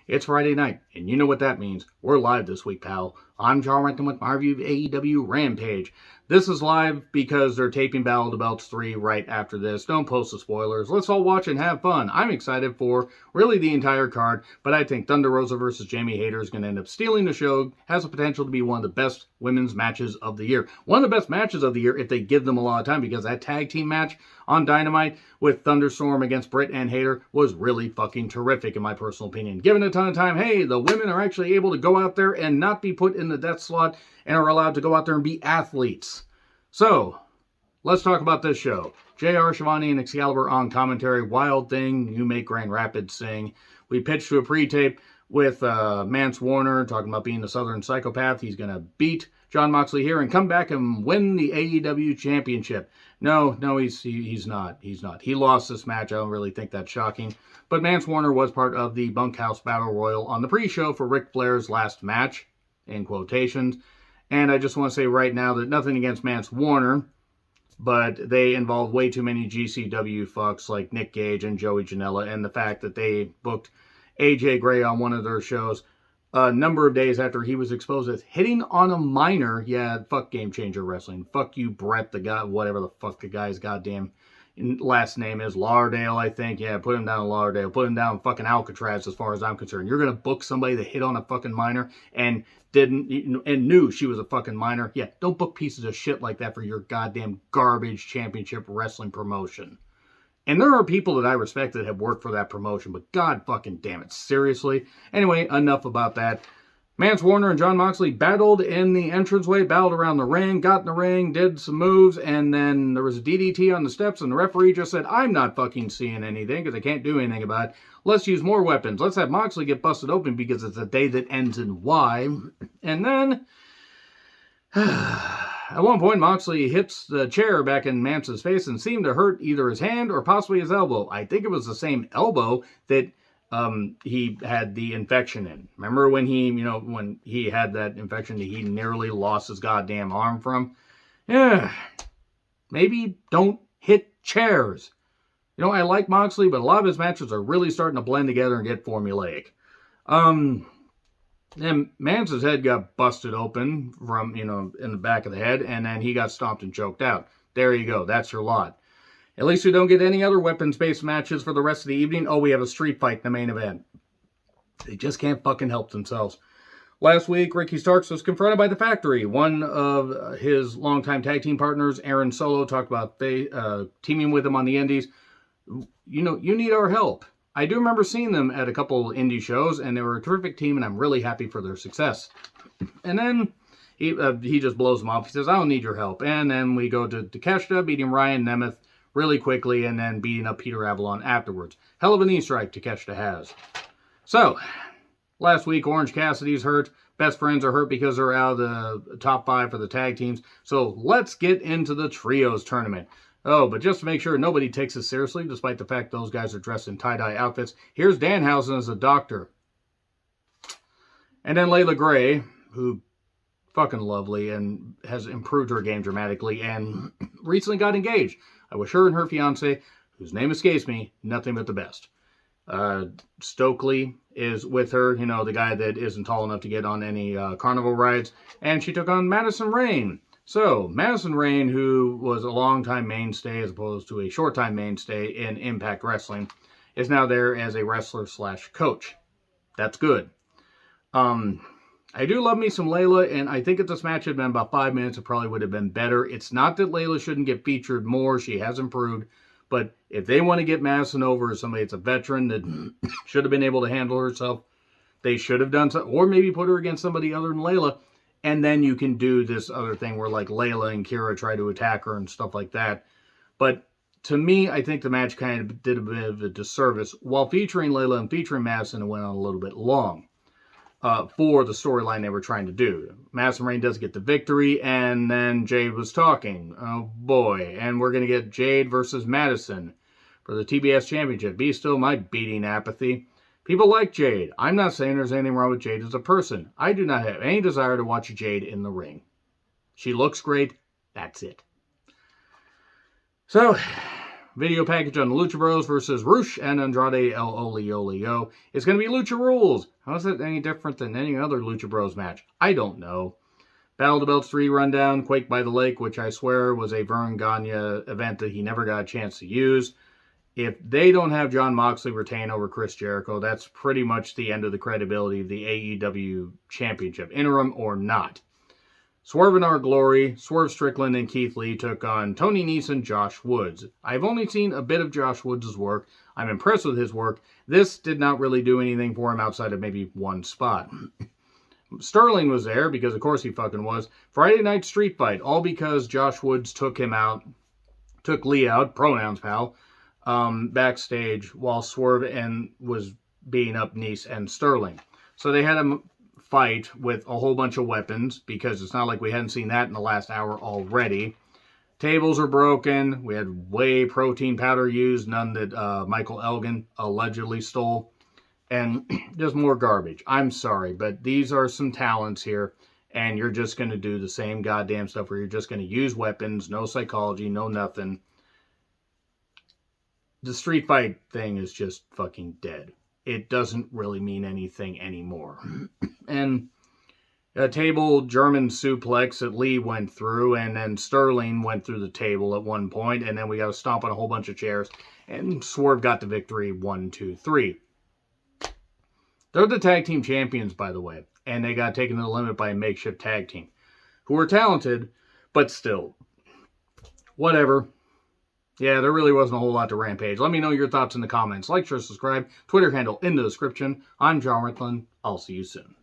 It's Friday night, and you know what that means. We're live this week, pal. I'm John Renton with my review of AEW Rampage. This is live because they're taping Battle of the Belts 3 right after this. Don't post the spoilers. Let's all watch and have fun. I'm excited for really the entire card, but I think Thunder Rosa versus Jamie Hayter is going to end up stealing the show. Has the potential to be one of the best women's matches of the year. One of the best matches of the year if they give them a lot of time, because that tag team match on Dynamite with Thunderstorm against Britt and Hayter was really fucking terrific in my personal opinion. Given a ton of time, hey, the women are actually able to go out there and not be put in the death slot and are allowed to go out there and be athletes. So, let's talk about this show. JR, Shivani, and Excalibur on commentary. Wild thing, you make Grand Rapids sing. We pitched to a pre-tape with Mance Warner talking about being the Southern psychopath. He's going to beat Jon Moxley here and come back and win the AEW championship. No, he's not. He's not. He lost this match. I don't really think that's shocking. But Mance Warner was part of the Bunkhouse Battle Royal on the pre-show for Ric Flair's last match, in quotations. And I just want to say right now that nothing against Mance Warner, but they involved way too many GCW fucks like Nick Gage and Joey Janela, and the fact that they booked AJ Gray on one of their shows a number of days after he was exposed as hitting on a minor. Yeah, fuck Game Changer Wrestling. Fuck you, Brett, the guy, whatever the fuck the guy's goddamn last name is. Lauderdale, I think. Yeah, put him down Lauderdale. Put him down fucking Alcatraz as far as I'm concerned. You're going to book somebody that hit on a fucking minor and knew she was a fucking minor. Yeah, don't book pieces of shit like that for your goddamn garbage championship wrestling promotion. And there are people that I respect that have worked for that promotion, but god fucking damn it, seriously. Anyway, enough about that. Mance Warner and Jon Moxley battled in the entranceway, battled around the ring, got in the ring, did some moves, and then there was a DDT on the steps, and the referee just said, I'm not fucking seeing anything, because I can't do anything about it. Let's use more weapons. Let's have Moxley get busted open, because it's a day that ends in Y. And then at one point, Moxley hits the chair back in Mance's face and seemed to hurt either his hand or possibly his elbow. I think it was the same elbow that he had the infection in. Remember when he had that infection that he nearly lost his goddamn arm from? Yeah, maybe don't hit chairs. You know, I like Moxley, but a lot of his matches are really starting to blend together and get formulaic. And Mance's head got busted open from, in the back of the head, and then he got stomped and choked out. There you go. That's your lot. At least we don't get any other weapons-based matches for the rest of the evening. Oh, we have a street fight in the main event. They just can't fucking help themselves. Last week, Ricky Starks was confronted by the Factory. One of his longtime tag team partners, Aaron Solo, talked about teaming with him on the Indies. You need our help. I do remember seeing them at a couple indie shows, and they were a terrific team, and I'm really happy for their success. And then he just blows them off. He says, I don't need your help. And then we go to Takeshita beating Ryan Nemeth really quickly, and then beating up Peter Avalon afterwards. Hell of a knee strike Takeshita has. So, last week, Orange Cassidy's hurt. Best Friends are hurt because they're out of the top 5 for the tag teams. So, let's get into the Trios tournament. Oh, but just to make sure nobody takes us seriously, despite the fact those guys are dressed in tie-dye outfits, here's Danhausen as a doctor. And then Layla Gray, who fucking lovely and has improved her game dramatically and recently got engaged. I wish her and her fiance, whose name escapes me, nothing but the best. Stokely is with her, the guy that isn't tall enough to get on any carnival rides, and she took on Madison Rayne. So, Madison Rayne, who was a long-time mainstay as opposed to a short-time mainstay in Impact Wrestling, is now there as a wrestler/coach. That's good. I do love me some Layla, and I think if this match had been about 5 minutes, it probably would have been better. It's not that Layla shouldn't get featured more. She has improved. But if they want to get Madison over as somebody that's a veteran that should have been able to handle herself, they should have done so. Or maybe put her against somebody other than Layla. And then you can do this other thing where like Layla and Kira try to attack her and stuff like that. But to me, I think the match kind of did a bit of a disservice. While featuring Layla and featuring Madison, it went on a little bit long. For the storyline they were trying to do. Madison Rayne does get the victory, and then Jade was talking. Oh boy, and we're going to get Jade versus Madison for the TBS Championship. Be still my beating apathy. People like Jade. I'm not saying there's anything wrong with Jade as a person. I do not have any desire to watch Jade in the ring. She looks great. That's it. So, video package on the Lucha Bros versus Rush and Andrade El Olio. It's going to be Lucha Rules. How is it any different than any other Lucha Bros match? I don't know. Battle of the Belts 3 rundown, Quake by the Lake, which I swear was a Vern Gagne event that he never got a chance to use. If they don't have Jon Moxley retain over Chris Jericho, that's pretty much the end of the credibility of the AEW Championship, interim or not. Swerve in Our Glory, Swerve Strickland and Keith Lee took on Tony Nese and Josh Woods. I've only seen a bit of Josh Woods' work. I'm impressed with his work. This did not really do anything for him outside of maybe one spot. Sterling was there, because of course he fucking was. Friday Night Street Fight, all because Josh Woods took Lee out, pronouns pal, backstage while Swerve was beating up Nese and Sterling. So they had a fight with a whole bunch of weapons, because it's not like we hadn't seen that in the last hour already. Tables are broken. We had whey protein powder used, none that Michael Elgin allegedly stole. And just more garbage. I'm sorry, but these are some talents here, and you're just going to do the same goddamn stuff where you're just going to use weapons, no psychology, no nothing. The street fight thing is just fucking dead. It doesn't really mean anything anymore. And a table German suplex that Lee went through, and then Sterling went through the table at one point, and then we got to stomp on a whole bunch of chairs, and Swerve got the victory 1, 2, 3. They're the tag team champions, by the way, and they got taken to the limit by a makeshift tag team, who were talented, but still, whatever. Yeah, there really wasn't a whole lot to Rampage. Let me know your thoughts in the comments. Like, share, subscribe. Twitter handle in the description. I'm John Rickland. I'll see you soon.